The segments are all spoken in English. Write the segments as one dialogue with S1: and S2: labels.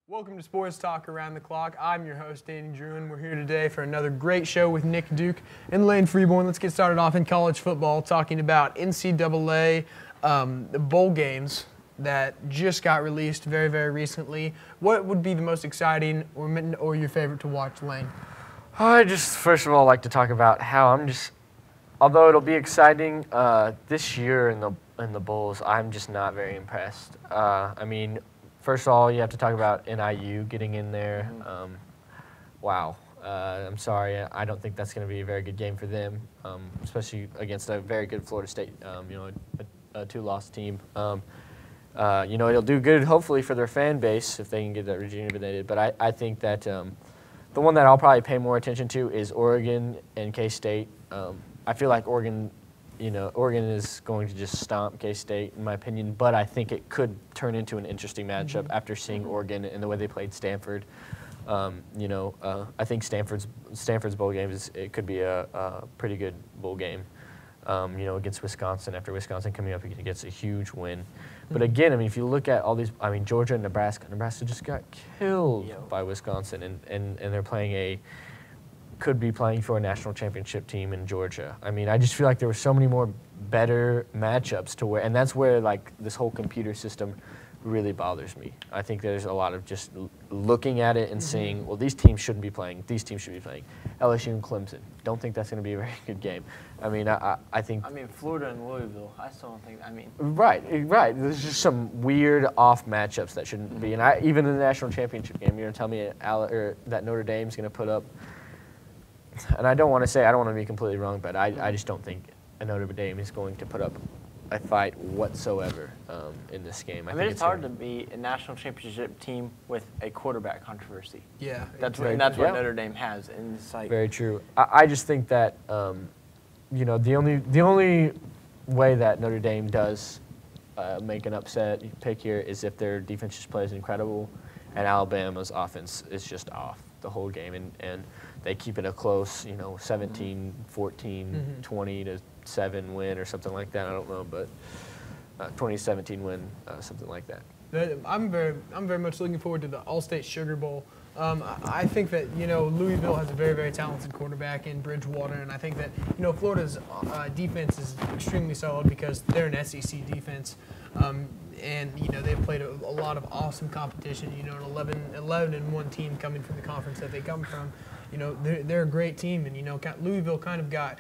S1: Welcome to Sports Talk Around the Clock. I'm your host, Danny Drouin. We're here today for another great show with Nick Duke and Lane Freeborn. Let's get started off in college football, talking about NCAA the bowl games that just got released very, very recently. What would be the most exciting or your favorite to watch, Lane?
S2: I just, first of all, like to talk about how although it'll be exciting this year in the bowls, I'm just not very impressed. First of all, you have to talk about NIU getting in there. Wow. I'm sorry. I don't think that's going to be a very good game for them, especially against a very good Florida State, a two-loss team. It'll do good, hopefully, for their fan base if they can get that rejuvenated. But I think that the one that I'll probably pay more attention to is Oregon and K-State. I feel like Oregon is going to just stomp K-State, in my opinion, but I think it could turn into an interesting matchup after seeing Oregon and the way they played Stanford. I think Stanford's bowl game it could be a pretty good bowl game, against Wisconsin, after Wisconsin coming up against a huge win. But again, if you look at all these, Georgia and Nebraska just got killed by Wisconsin, and they're could be playing for a national championship team in Georgia. I just feel like there were so many more better matchups and that's where this whole computer system really bothers me. I think there's a lot of just looking at it and saying, well, these teams shouldn't be playing, these teams should be playing. LSU and Clemson, don't think that's going to be a very good game. I think...
S3: Florida and Louisville, I still don't think,
S2: Right. There's just some weird off matchups that shouldn't be. And even in the national championship game, you're going to tell me that Notre Dame's going to put up... And I don't want to be completely wrong, but I just don't think Notre Dame is going to put up a fight whatsoever in this game.
S3: It's hard to be a national championship team with a quarterback controversy.
S1: Yeah.
S3: That's what Notre Dame has. And it's
S2: very true. I just think that, the only way that Notre Dame does make an upset pick here is if their defense just plays incredible and Alabama's offense is just off the whole game. And they keep it a close, 17, 14, 20-7 win or something like that. I don't know, but 2017 win, something like that.
S1: I'm very much looking forward to the All-State Sugar Bowl. I think that Louisville has a very, very talented quarterback in Bridgewater, and I think that Florida's defense is extremely solid because they're an SEC defense. And they've played a lot of awesome competition. An 11-1 team coming from the conference that they come from. They're a great team, and Louisville kind of got.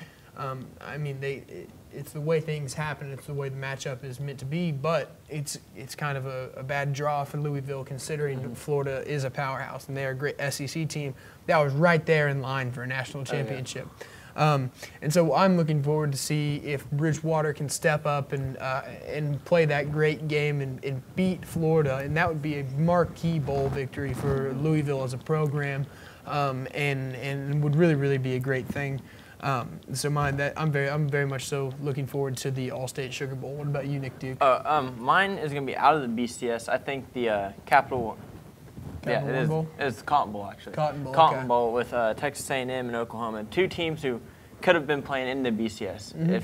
S1: It's the way things happen. It's the way the matchup is meant to be. But it's kind of a bad draw for Louisville, considering Florida is a powerhouse and they're a great SEC team that was right there in line for a national championship. And so I'm looking forward to see if Bridgewater can step up and play that great game and beat Florida, and that would be a marquee bowl victory for Louisville as a program, and would really, really be a great thing. I'm very much so looking forward to the All-State Sugar Bowl. What about you, Nick Duke?
S3: Mine is going to be out of the BCS. I think the Capital Bowl? It's the Cotton Bowl, actually. Cotton Bowl with Texas A&M and Oklahoma. Two teams who could have been playing in the BCS. If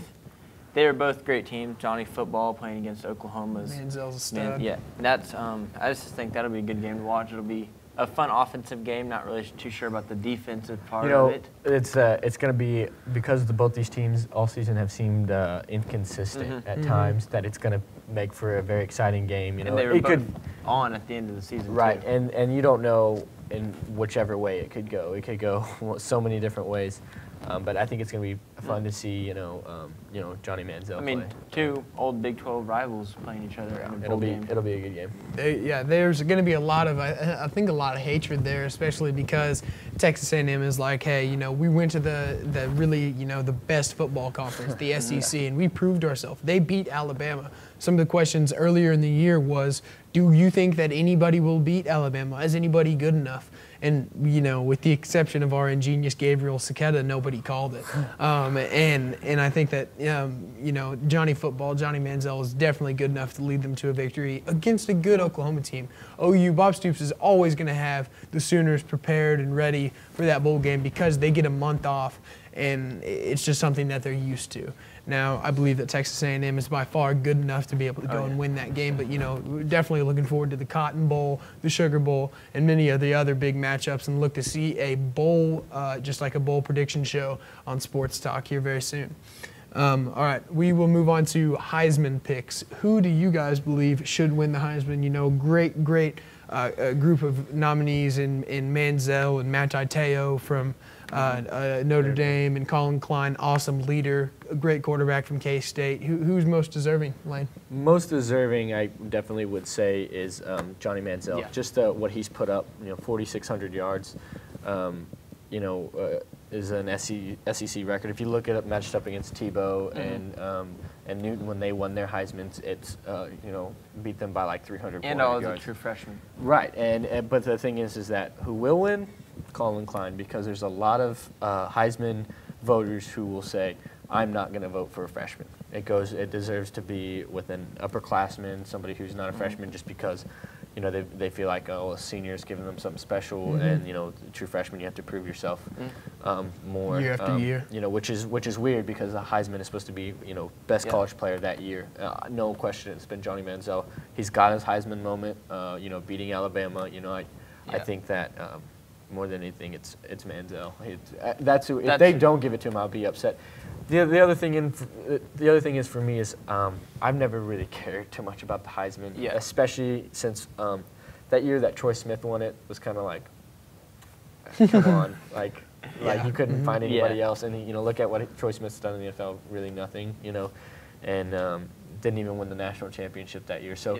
S3: they were both great teams. Johnny Football playing against Oklahoma's.
S1: Manziel's a stud.
S3: That's. I just think that'll be a good game to watch. It'll be a fun offensive game. Not really too sure about the defensive part of it.
S2: It's going to be, because both these teams all season have seemed inconsistent at times, that it's going to make for a very exciting game.
S3: And they were both on at the end of the season.
S2: Right,
S3: too.
S2: and you don't know in whichever way it could go. It could go so many different ways. But I think it's going to be fun to see, Johnny Manziel play.
S3: Two old Big 12 rivals playing each other in a bowl game.
S2: It'll be a good game.
S1: There's going to be a lot of hatred there, especially because Texas A&M is like, hey, we went to the really, the best football conference, the SEC, and we proved ourselves. They beat Alabama. Some of the questions earlier in the year was, do you think that anybody will beat Alabama? Is anybody good enough? And, with the exception of our ingenious Gabriel Saketa, nobody called it. And I think that, Johnny Manziel is definitely good enough to lead them to a victory against a good Oklahoma team. Bob Stoops is always going to have the Sooners prepared and ready for that bowl game because they get a month off. and it's just something that they're used to. Now, I believe that Texas A&M is by far good enough to be able to go and win that game, but, you know, we're definitely looking forward to the Cotton Bowl, the Sugar Bowl, and many of the other big matchups, and look to see a bowl, just like a bowl prediction show on Sports Talk here very soon. All right, we will move on to Heisman picks. Who do you guys believe should win the Heisman? You know, great group of nominees in Manziel and Manti Te'o from Notre Dame, and Colin Klein, awesome leader, a great quarterback from K-State. Who's most deserving, Lane?
S2: Most deserving, I definitely would say, is Johnny Manziel.
S3: Yeah.
S2: Just what he's put up, you know, 4,600 yards, you know, is an SEC record. If you look at it matched up against Tebow and Newton when they won their Heismans, it's you know, beat them by like 300
S3: and all the true freshmen.
S2: Right, and but the thing is that who will win? Colin Klein, because there's a lot of Heisman voters who will say, I'm not going to vote for a freshman. It deserves to be with an upperclassman, somebody who's not a freshman, just because, you know, they feel like, oh, a senior's giving them something special, and, you know, true freshman, you have to prove yourself more
S1: year after year.
S2: You know, which is weird, because the Heisman is supposed to be, you know, best college player that year. No question, it's been Johnny Manziel. He's got his Heisman moment, you know, beating Alabama. You know, I think that more than anything, it's Manziel. That's who. If they don't give it to him, I'll be upset. The other thing is for me is I've never really cared too much about the Heisman, especially since that year that Troy Smith won it was kind of like, come on, like you couldn't find anybody else, and you know, look at what Troy Smith's done in the NFL, really nothing, you know, and didn't even win the national championship that year. So.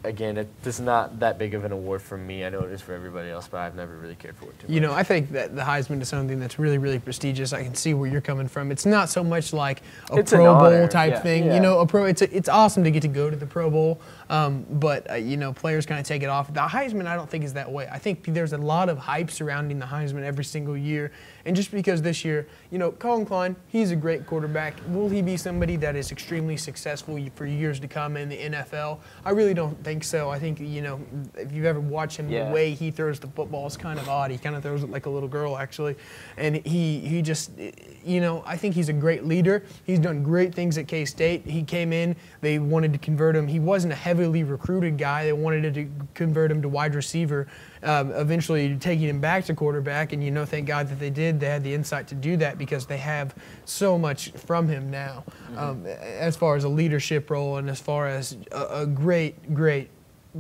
S2: Again, it's not that big of an award for me. I know it is for everybody else, but I've never really cared for it too much.
S1: You know, I think that the Heisman is something that's really, really prestigious. I can see where you're coming from. It's not so much like a Pro Bowl type thing. Yeah. You know, it's awesome to get to go to the Pro Bowl, but you know, players kind of take it off. The Heisman, I don't think is that way. I think there's a lot of hype surrounding the Heisman every single year, and just because this year, you know, Colin Klein, he's a great quarterback. Will he be somebody that is extremely successful for years to come in the NFL? I really don't think so. I think, you know, if you've ever watched him, the way he throws the football is kind of odd. He kind of throws it like a little girl, actually. And he just, you know, I think he's a great leader. He's done great things at K-State. He came in, they wanted to convert him. He wasn't a heavily recruited guy. They wanted to convert him to wide receiver, eventually taking him back to quarterback. And, you know, thank God that they did. They had the insight to do that because they have so much from him now, as far as a leadership role and as far as a great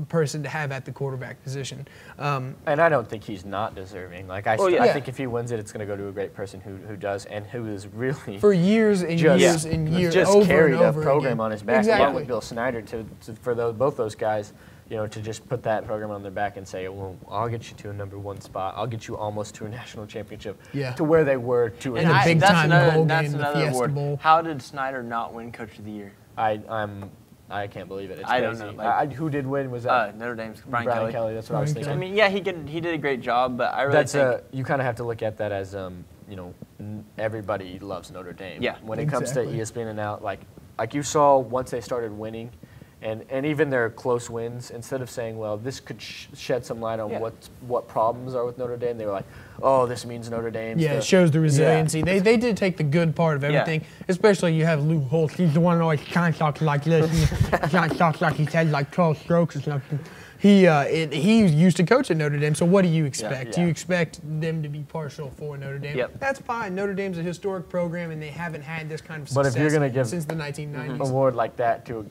S1: person to have at the quarterback position.
S2: And I don't think he's not deserving. Like I think if he wins it, it's going to go to a great person who does, and who is really
S1: for years and years and years
S2: just
S1: over
S2: carried
S1: and over
S2: a program
S1: again.
S2: on his back,
S1: exactly.
S2: along with Bill Snyder, for both those guys. You know, to just put that program on their back and say, well, I'll get you to a #1 spot. I'll get you almost to a national championship. To where they were to
S1: in a big time bowl game, the
S3: Fiesta
S1: award. Bowl.
S3: How did Snyder not win Coach of the Year?
S2: I can't believe it. It's
S3: I
S2: crazy.
S3: don't know. Like,
S2: who did win? Was that
S3: Notre Dame's
S2: Brian Kelly? That's what I was thinking.
S3: I mean, yeah, he did a great job, but I really think
S2: you kind of have to look at that as you know, everybody loves Notre Dame.
S3: Yeah,
S2: when it comes to ESPN and out, like you saw once they started winning. And even their close wins, instead of saying, well, this could shed some light on what problems are with Notre Dame, they were like, oh, this means Notre Dame.
S1: Yeah, it shows the resiliency. They did take the good part of everything, especially you have Lou Holtz. He's the one who always kind of talks like this. He kind of talks like he's had like 12 strokes or something. He used to coach at Notre Dame, so what do you expect? Do you expect them to be partial for Notre Dame? That's fine. Notre Dame's a historic program, and they haven't had this kind of success
S2: if you're gonna give
S1: since the 1990s.
S2: An award like that to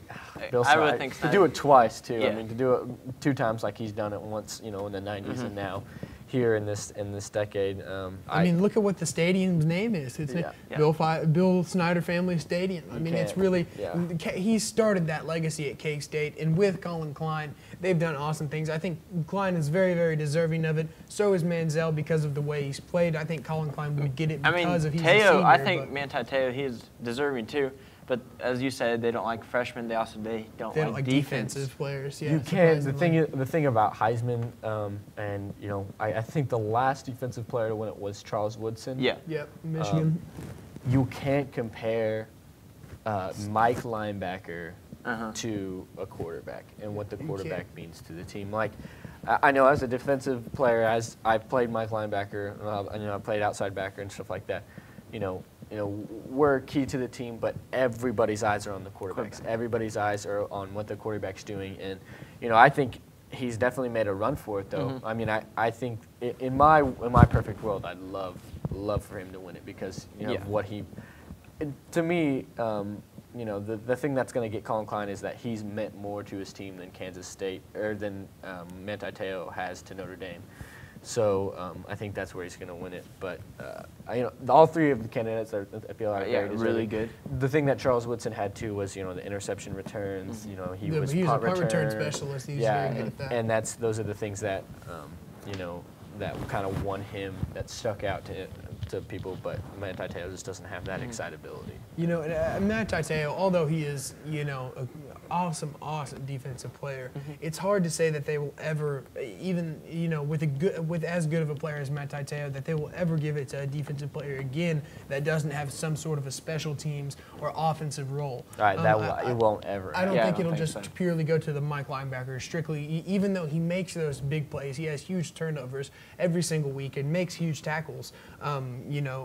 S2: Bill Snyder,
S3: really think
S2: to do it twice, too. I mean, to do it 2 times like he's done it once, you know, in the 90s and now here in this decade.
S1: I mean, look at what the stadium's name is. It's Bill Snyder Family Stadium. I mean, it's really he started that legacy at K-State, and with Colin Klein, they've done awesome things. I think Klein is very, very deserving of it. So is Manziel because of the way he's played. I think Colin Klein would get it because of he's a senior.
S3: I think Manti Te'o, he is deserving too. But as you said, they don't like freshmen. They don't like
S1: defensive players. Yeah,
S2: you can't. The thing about Heisman, and you know, I think the last defensive player to win it was Charles Woodson.
S3: Yeah.
S1: Yep. Michigan.
S2: You can't compare Mike linebacker to a quarterback and what the quarterback means to the team. Like, I know as a defensive player, as I've played Mike linebacker, I played outside backer and stuff like that. We're key to the team, but everybody's eyes are on the quarterbacks. Everybody's eyes are on what the quarterback's doing, and I think he's definitely made a run for it, though. I mean, I think in my perfect world, I'd love for him to win it because of what he. To me, the thing that's going to get Colin Klein is that he's meant more to his team than Kansas State or than Manti Te'o has to Notre Dame. So I think that's where he's going to win it. But all three of the candidates I feel are
S3: really good.
S2: The thing that Charles Woodson had too was the interception returns. He was
S1: a
S2: punt
S1: punt return specialist. He was very good at that.
S2: And those are the things that that kind of won him, that stuck out to people. But Manti Te'o just doesn't have that excitability.
S1: Manti Te'o, although he is an awesome defensive player, it's hard to say that they will ever, even with as good of a player as Manti Te'o, that they will ever give it to a defensive player again that doesn't have some sort of a special teams or offensive role.
S2: Right, it won't ever.
S1: I don't think it'll just purely go to the Mike linebacker strictly. Even though he makes those big plays, he has huge turnovers every single week and makes huge tackles,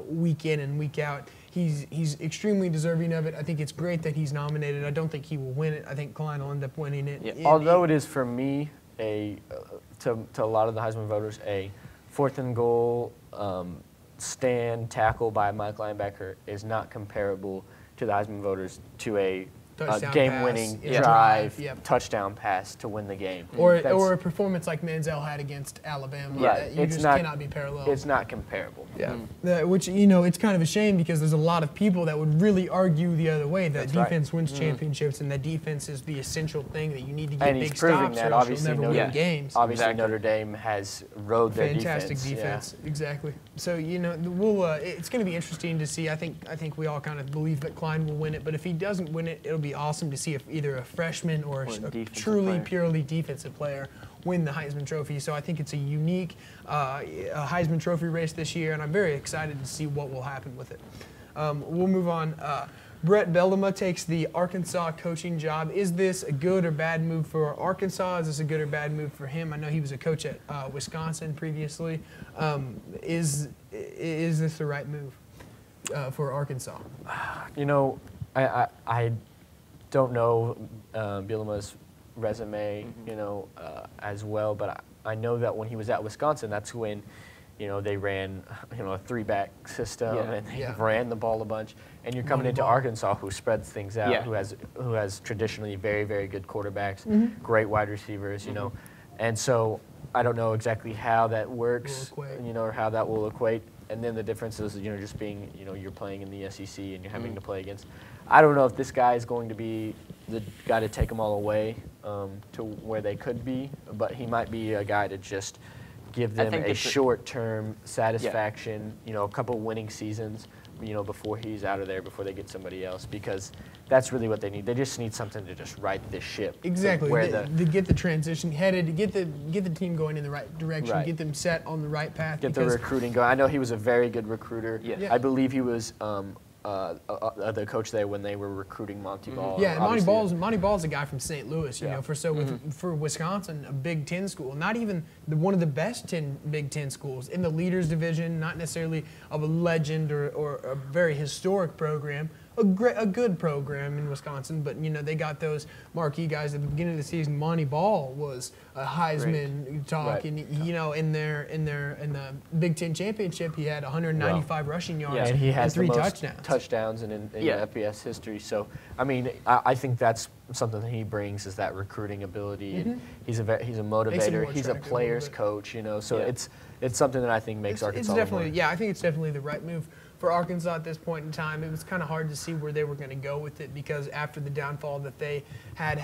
S1: week in and week out. He's extremely deserving of it. I think it's great that he's nominated. I don't think he will win it. I think Klein will end up winning it.
S2: Yeah. Although it is, for me, to a lot of the Heisman voters, a 4th and goal stand tackle by a Mike linebacker is not comparable to the Heisman voters to a game-winning drive, touchdown pass to win the game.
S1: Or a performance like Manziel had against Alabama.
S2: Right.
S1: You just cannot be parallel.
S2: It's not comparable.
S1: Yeah. Which, it's kind of a shame because there's a lot of people that would really argue the other way, that defense wins championships and that defense is the essential thing that you need to get big stops or else you'll never win games.
S2: Obviously, Notre Dame has rode their
S1: fantastic defense. Exactly. So, it's going to be interesting to see. I think we all kind of believe that Klein will win it, but if he doesn't win it, it'll be awesome to see if either a freshman or a truly, purely defensive player win the Heisman Trophy. So I think it's a unique Heisman Trophy race this year, and I'm very excited to see what will happen with it. We'll move on. Brett Bielema takes the Arkansas coaching job. Is this a good or bad move for Arkansas? Is this a good or bad move for him? I know he was a coach at Wisconsin previously. Is this the right move for Arkansas?
S2: I don't know Bielema's resume, as well, but I know that when he was at Wisconsin, that's when, they ran, a 3-back system and they ran the ball a bunch. And you're coming into Arkansas, who spreads things out, who has traditionally very, very good quarterbacks, great wide receivers, and so I don't know exactly how that works, or how that will equate. And then the difference is, just being, you're playing in the SEC and you're having to play against. I don't know if this guy is going to be the guy to take them all away to where they could be, but he might be a guy to just give them a short-term satisfaction, a couple winning seasons, before he's out of there, before they get somebody else, because that's really what they need. They just need something to just right this ship.
S1: Exactly. To get the transition headed, to get the team going in the right direction, get them set on the right path.
S2: Get the recruiting going. I know he was a very good recruiter. I believe he was the coach there when they were recruiting Monty Ball.
S1: Yeah, Monty Ball's a guy from St. Louis, for Wisconsin, a Big Ten school, not even one of the best Big Ten schools in the leaders division, not necessarily of a legend or a very historic program. A good program in Wisconsin, but they got those marquee guys at the beginning of the season. Monty Ball was a Heisman talk, and in the Big Ten championship, he had 195 rushing yards
S2: and he has
S1: 3
S2: the most
S1: touchdowns
S2: in FBS history. So I mean, I think that's something that he brings, is that recruiting ability, and he's a motivator. He's a player's coach, So it's something that I think makes Arkansas.
S1: I think it's definitely the right move for Arkansas at this point in time. It was kind of hard to see where they were going to go with it, because after the downfall that they had,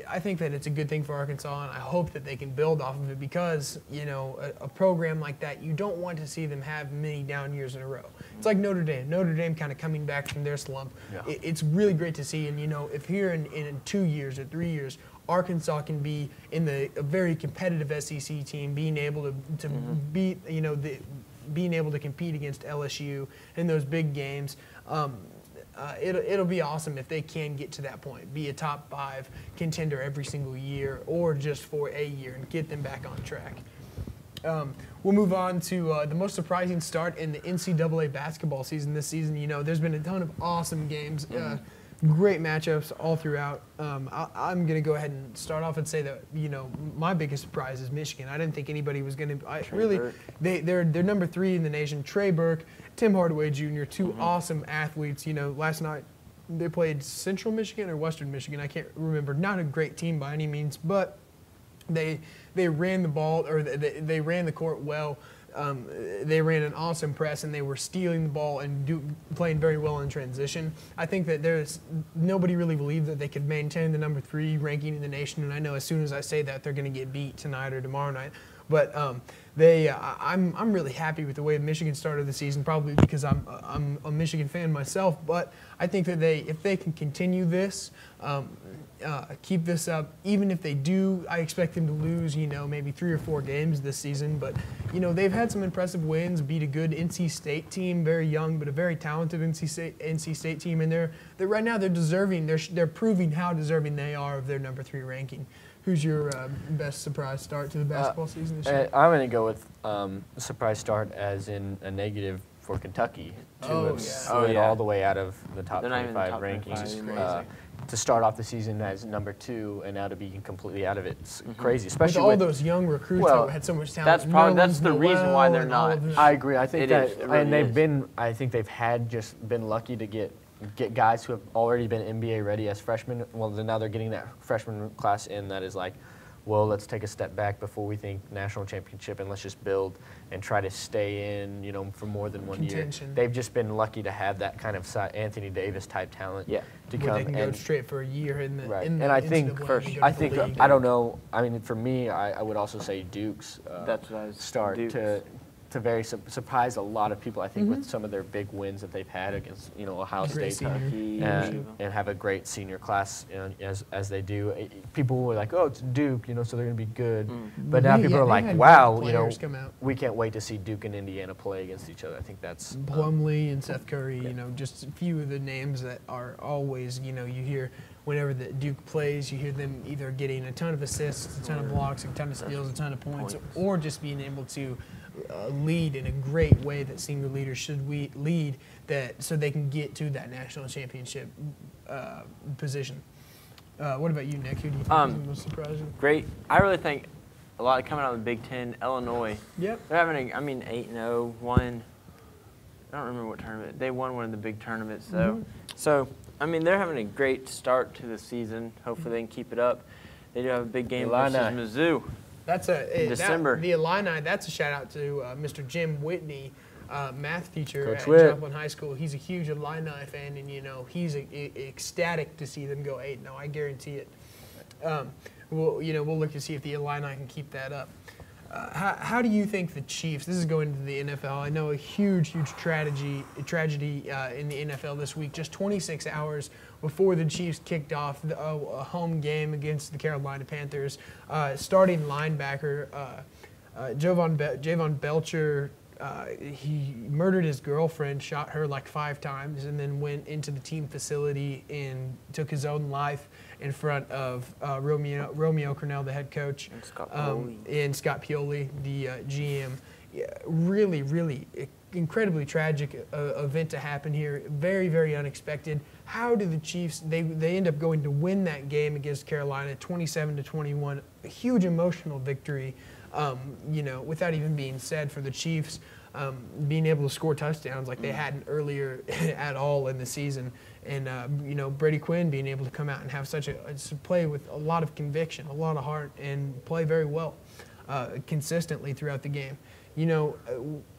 S1: I think that it's a good thing for Arkansas, and I hope that they can build off of it, because, a program like that, you don't want to see them have many down years in a row. It's like Notre Dame. Notre Dame kind of coming back from their slump. Yeah. It's really great to see, and, if here in 2 years or 3 years, Arkansas can be in a very competitive SEC team, being able to beat, being able to compete against LSU in those big games. it'll be awesome if they can get to that point, be a top 5 contender every single year, or just for a year and get them back on track. We'll move on to the most surprising start in the NCAA basketball season this season. You know, there's been a ton of awesome games, great matchups all throughout. I'm going to go ahead and start off and say that, you know, my biggest surprise is Michigan. I didn't think anybody was going to they're number 3 in the nation. Trey Burke, Tim Hardaway Jr., 2 awesome athletes. You know, last night they played Central Michigan or Western Michigan. I can't remember. Not a great team by any means, but they ran the ball, or they ran the court well. They ran an awesome press, and they were stealing the ball and playing very well in transition. I think that nobody really believed that they could maintain the number 3 ranking in the nation, and I know as soon as I say that, they're going to get beat tonight or tomorrow night. But I'm really happy with the way Michigan started the season, probably because I'm a Michigan fan myself. But I think that if they can continue this, keep this up, even if they do, I expect them to lose, you know, maybe 3 or 4 games this season. But, you know, they've had some impressive wins, beat a good NC State team, very young, but a very talented NC State team. And they're right now they're deserving, they're proving how deserving they are of their number 3 ranking. Who's your best surprise start to the basketball season this year?
S2: I'm going to go with a surprise start as in a negative for Kentucky to slid all the way out of the top 25 rankings. To start off the season as number 2 and now to be completely out of it, it's crazy. Especially
S1: with all those young recruits that had so much talent.
S3: That's the reason why they're not.
S2: I agree. I think I think they've just been lucky to get guys who have already been NBA ready as freshmen. Well, now they're getting that freshman class in that is like, well, let's take a step back before we think national championship and let's just build and try to stay in, you know, for more than one year. They've just been lucky to have that kind of Anthony Davis type talent to come.
S1: They can go straight for a year in the
S2: and I think I don't know. I mean, for me, I would also say Duke's start to very surprise a lot of people, I think, with some of their big wins that they've had against, you know, Ohio State and have a great senior class, you know, as they do. People were like, oh, it's Duke, you know, so they're going to be good. But now people are like, wow, you know, we can't wait to see Duke and Indiana play against each other. I think that's
S1: Plumlee and Seth Curry, you know, just a few of the names that are always, you know, you hear whenever the Duke plays, you hear them either getting a ton of assists, a ton of blocks, a ton of steals, a ton of points, or just being able to lead in a great way that senior leaders should lead, that so they can get to that national championship position. What about you, Nick? Who do you think is the most surprising?
S3: Great. I really think a lot coming out of the Big Ten. Illinois.
S1: Yep.
S3: They're having 8-0. Won. I don't remember what tournament. They won one of the big tournaments though. So I mean, they're having a great start to the season. Hopefully they can keep it up. They do have a big game versus Mizzou.
S1: That's in
S3: December.
S1: The Illini, that's a shout out to Mr. Jim Whitney, math teacher
S2: Coach
S1: at
S2: Whit.
S1: Joplin High School. He's a huge Illini fan, and, you know, he's ecstatic to see them go 8-0. I guarantee it. We'll look to see if the Illini can keep that up. How do you think the Chiefs, this is going to the NFL, I know a huge tragedy in the NFL this week, just 26 hours before the Chiefs kicked off a home game against the Carolina Panthers. Starting linebacker Javon Belcher, he murdered his girlfriend, shot her like 5 times, and then went into the team facility and took his own life in front of Romeo Cornell, the head coach, and Scott Pioli, the GM. Yeah, really incredibly tragic event to happen here. Very unexpected. How did the Chiefs? They end up going to win that game against Carolina, 27-21. A huge emotional victory. You know, without even being said, for the Chiefs, being able to score touchdowns like they hadn't earlier at all in the season. And, you know, Brady Quinn being able to come out and have play with a lot of conviction, a lot of heart, and play very well consistently throughout the game. You know,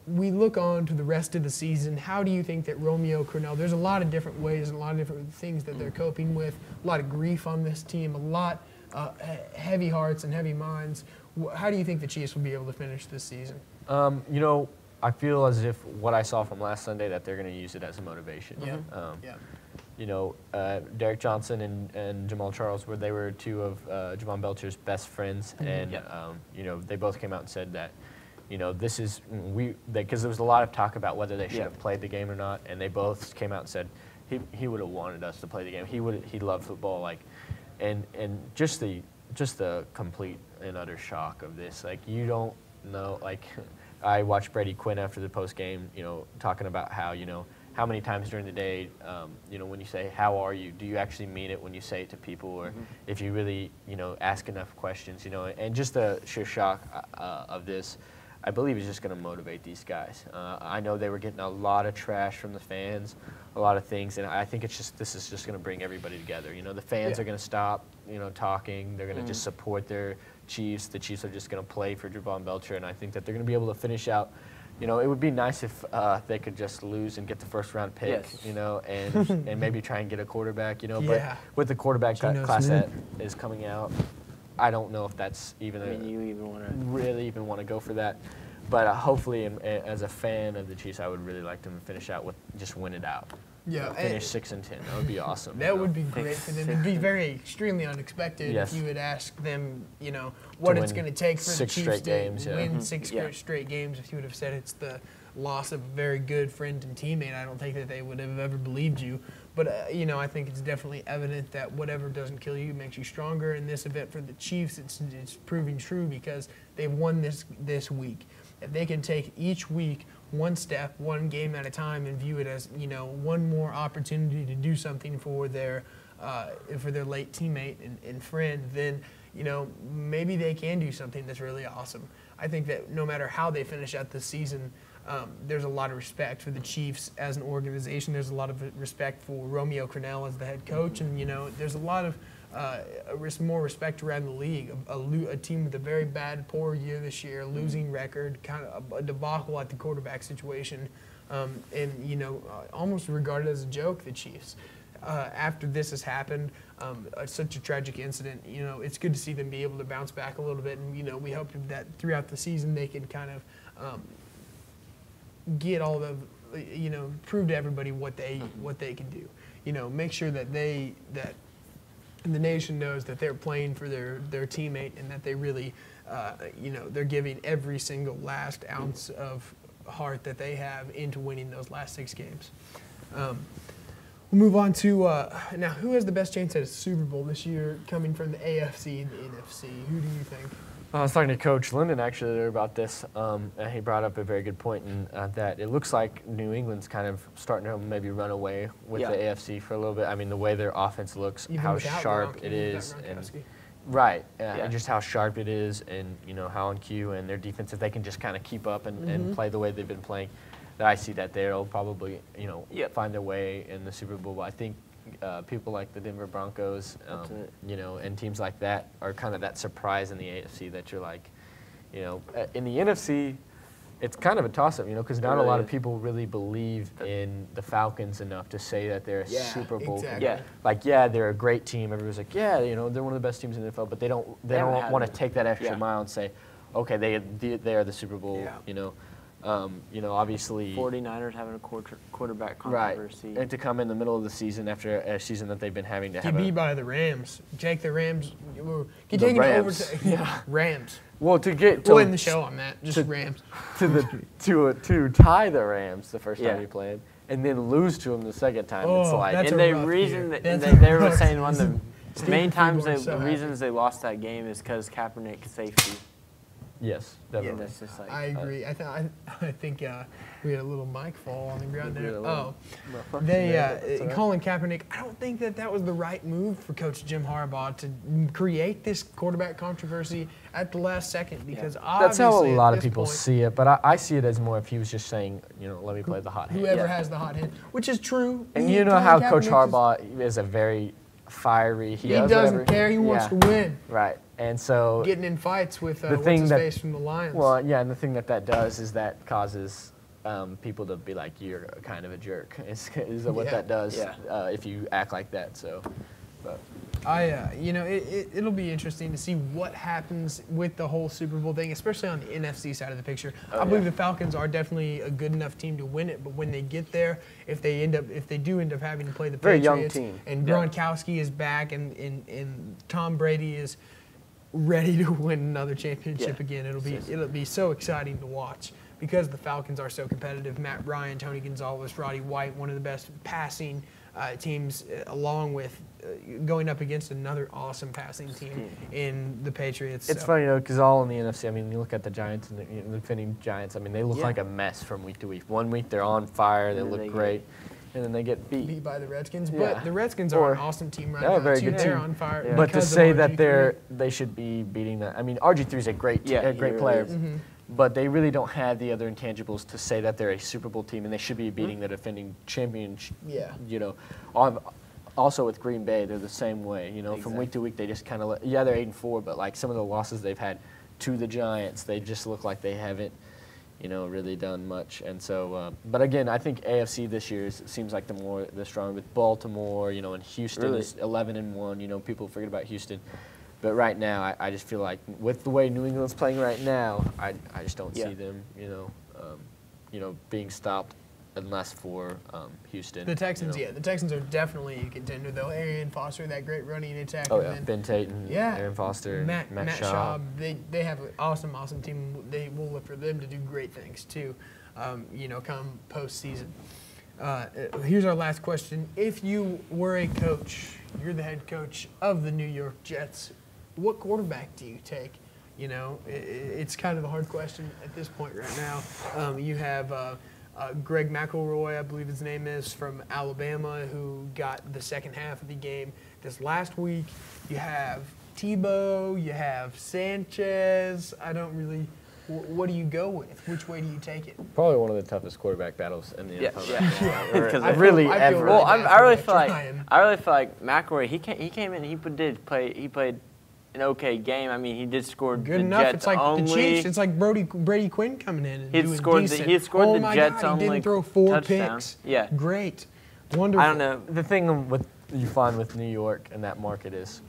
S1: we look on to the rest of the season. How do you think that Romeo Cornell, there's a lot of different ways and a lot of different things that they're coping with, a lot of grief on this team, a lot heavy hearts and heavy minds. How do you think the Chiefs will be able to finish this season?
S2: You know, I feel as if what I saw from last Sunday, that they're going to use it as a motivation.
S1: Yeah.
S2: You know, Derek Johnson and Jamal Charles, they were 2 of Javon Belcher's best friends, and you know, they both came out and said that, you know, this is because there was a lot of talk about whether they should have played the game or not, and they both came out and said, he would have wanted us to play the game. He loved football, like, and just the complete and utter shock of this. Like, you don't know, like, I watched Brady Quinn after the post game, talking about how, how many times during the day, when you say, how are you, do you actually mean it when you say it to people, or if you really, ask enough questions, and just the sheer shock of this, I believe is just going to motivate these guys. I know they were getting a lot of trash from the fans, a lot of things, and I think this is just going to bring everybody together. The fans are going to stop, talking. They're going to just support their Chiefs. The Chiefs are just going to play for Drouin Belcher, and I think that they're going to be able to finish out. It would be nice if they could just lose and get the first-round pick, and maybe try and get a quarterback, But with the quarterback class that is coming out, I don't know if that's even
S3: you even
S2: want to go for that. But hopefully, as a fan of the Chiefs, I would really like them to finish out with just win it out.
S1: Yeah,
S2: finish 6-10. That would be awesome.
S1: That would be great for them. It'd be very extremely unexpected if you had asked them, what it's going to take for the Chiefs to win 6 straight games. If you would have said it's the loss of a very good friend and teammate, I don't think that they would have ever believed you. But, I think it's definitely evident that whatever doesn't kill you makes you stronger. In this event for the Chiefs, it's proving true because they've won this week. If they can take each week one step, one game at a time, and view it as, one more opportunity to do something for their late teammate and friend, then, maybe they can do something that's really awesome. I think that no matter how they finish out this season, there's a lot of respect for the Chiefs as an organization. There's a lot of respect for Romeo Crennel as the head coach, and there's a lot of more respect around the league. A team with a very poor year this year, losing record, kind of a debacle at the quarterback situation, and almost regarded as a joke. The Chiefs. After this has happened, such a tragic incident, it's good to see them be able to bounce back a little bit, and we hope that throughout the season they can kind of get all the, prove to everybody what they can do. Make sure that the nation knows that they're playing for their teammate and that they really, they're giving every single last ounce of heart that they have into winning those last 6 games. We'll move on to now. Who has the best chance at a Super Bowl this year, coming from the AFC and the NFC? Who do you think?
S2: I was talking to Coach Linden actually about this. He brought up a very good point in that it looks like New England's kind of starting to maybe run away with the AFC for a little bit. I mean, the way their offense looks,
S1: even
S2: how sharp it is, and just how sharp it is, and how on cue, and their defense, if they can just kind of keep up and play the way they've been playing, that I see that they'll probably find their way in the Super Bowl. But I think people like the Denver Broncos, and teams like that are kind of that surprise in the AFC that you're like, in the NFC, it's kind of a toss-up, because not a lot of people really believe in the Falcons enough to say that they're a Super Bowl.
S1: Exactly.
S2: Like, they're a great team. Everyone's like, they're one of the best teams in the NFL, but they don't want to take that extra mile and say, okay, they are the Super Bowl. Obviously
S3: 49ers having a quarterback controversy.
S2: Right. And to come in the middle of the season after a season that they've been having to have
S1: beat by the Rams. Jake, the Rams get taken over to Rams.
S2: Well,
S1: we'll end the show on that. Just Rams.
S2: To tie the Rams the first time you played, and then lose to them the second time. It's like,
S3: and the reason that they were saying one of the main times the reasons they lost that game is because Kaepernick safety.
S2: Yes, definitely.
S3: That's just like,
S1: I agree. I think we had a little mic fall on the ground there. Colin Kaepernick. I don't think that was the right move for Coach Jim Harbaugh to create this quarterback controversy at the last second, because
S2: that's how a lot of people see it. But I see it as more if he was just saying, let me play the hot hand.
S1: Whoever has the hot hand, which is true.
S2: And how Coach Harbaugh is a very fiery.
S1: He doesn't care. He wants to win.
S2: Right. And so
S1: getting in fights with what's-his-face from the Lions.
S2: Well, and the thing that does is that causes people to be like, you're kind of a jerk. Is what that does if you act like that. So, but
S1: it'll be interesting to see what happens with the whole Super Bowl thing, especially on the NFC side of the picture. I believe the Falcons are definitely a good enough team to win it, but when they get there, if they do end up having to play the
S2: very
S1: Patriots,
S2: young team,
S1: and Gronkowski is back, and Tom Brady is ready to win another championship again, it'll be so exciting to watch, because the Falcons are so competitive. Matt Ryan, Tony Gonzalez, Roddy White, one of the best passing teams, along with going up against another awesome passing team in the Patriots.
S2: It's funny, because all in the NFC, I mean, you look at the Giants and the defending Giants, I mean, they look like a mess from week to week. One week they're on fire, they look great, and then they get beat
S1: by the Redskins. But the Redskins are an awesome team right now,
S2: very good
S1: They're
S2: team.
S1: on fire.
S2: Yeah. But to say that they should be beating that, I mean, RG3 is a great player. But they really don't have the other intangibles to say that they're a Super Bowl team, and they should be beating the defending champion. You know, also with Green Bay, they're the same way. You know, from week to week, they just kind of they're 8-4, but like some of the losses they've had to the Giants, they just look like they haven't, you know, really done much. And so, but again, I think AFC this year seems like the stronger with Baltimore. You know, and Houston is 11-1. You know, people forget about Houston. But right now, I just feel like with the way New England's playing right now, I just don't see them, you know, being stopped unless for Houston.
S1: The Texans, the Texans are definitely a contender, though. Arian Foster, that great running attack.
S2: Oh, yeah. Ben Tate and Arian Foster,
S1: Matt
S2: Schaub.
S1: They have an awesome team. They will look for them to do great things, too, you know, come postseason. Here's our last question. If you were a coach, you're the head coach of the New York Jets, what quarterback do you take? You know, it's kind of a hard question at this point right now. You have Greg McElroy, I believe his name is, from Alabama, who got the second half of the game this last week. You have Tebow, you have Sanchez. What do you go with? Which way do you take it?
S2: Probably one of the toughest quarterback battles in the NFL.
S3: Because
S2: I really
S3: feel like McElroy. He came in. He played an okay game. I mean, he did score
S1: good
S3: the
S1: enough.
S3: Jets
S1: it's like
S3: only.
S1: the Chiefs. It's like Brady Quinn coming in and doing decent.
S3: He had scored the Jets
S1: God,
S3: only.
S1: He didn't throw 4
S3: touchdown.
S1: picks.
S3: Yeah,
S1: great, wonderful.
S3: I don't know.
S2: The thing you find with New York and that market is,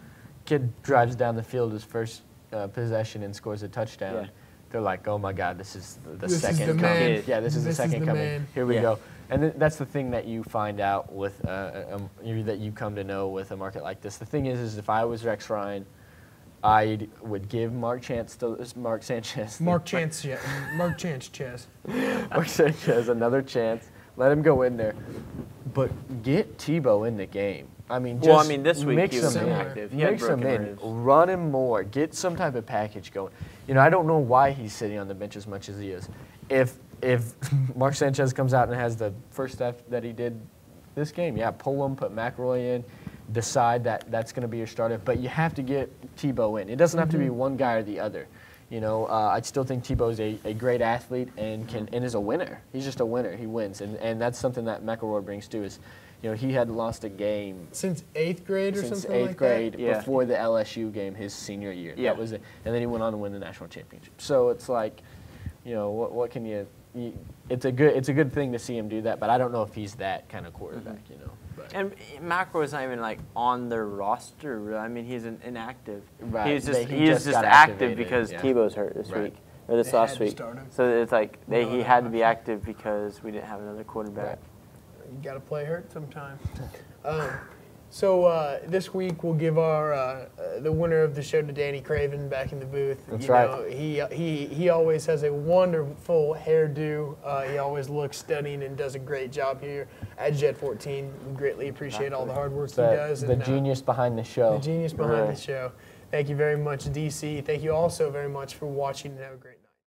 S2: kid drives down the field his first possession and scores a touchdown.
S3: Yeah.
S2: They're like, oh my God, this is the
S1: this
S2: second
S1: is the
S2: coming.
S1: man.
S2: Yeah, this is the second coming.
S1: Man.
S2: Here we go. And that's the thing that you find out with that you come to know with a market like this. The thing is if I was Rex Ryan, I would give Mark Sanchez another chance. Let him go in there, but get Tebow in the game. I mean,
S3: this week he was inactive.
S2: Mix him in, run him more, get some type of package going. You know, I don't know why he's sitting on the bench as much as he is. If Mark Sanchez comes out and has the first step that he did this game, pull him, put McElroy in, decide that that's going to be your starter. But you have to get Tebow in. It doesn't have to be one guy or the other. You know, I still think Tebow's a great athlete and is a winner. He's just a winner. He wins, and that's something that McElroy brings too. Is, you know, he hadn't lost a game
S1: since 8th grade or something like that.
S2: Since 8th grade, before the LSU game, his senior year.
S3: Yeah.
S2: That was it, and then he went on to win the national championship. So it's like, you know, what can you? It's a good thing to see him do that, but I don't know if he's that kind of quarterback. You know. But.
S3: And McElroy's not even like on their roster. I mean, he's inactive.
S2: Right.
S3: He's just active because Tebow's hurt this week or this last week. So it's like he had to be active because we didn't have another quarterback.
S1: Right. You got to play hurt sometime. So this week we'll give our the winner of the show to Danny Craven back in the booth.
S2: That's
S1: right. He always has a wonderful hairdo. He always looks stunning and does a great job here at Jet 14. We greatly appreciate all the hard work he does.
S2: The genius behind the show.
S1: The genius behind the show. Thank you very much, DC. Thank you also very much for watching and have a great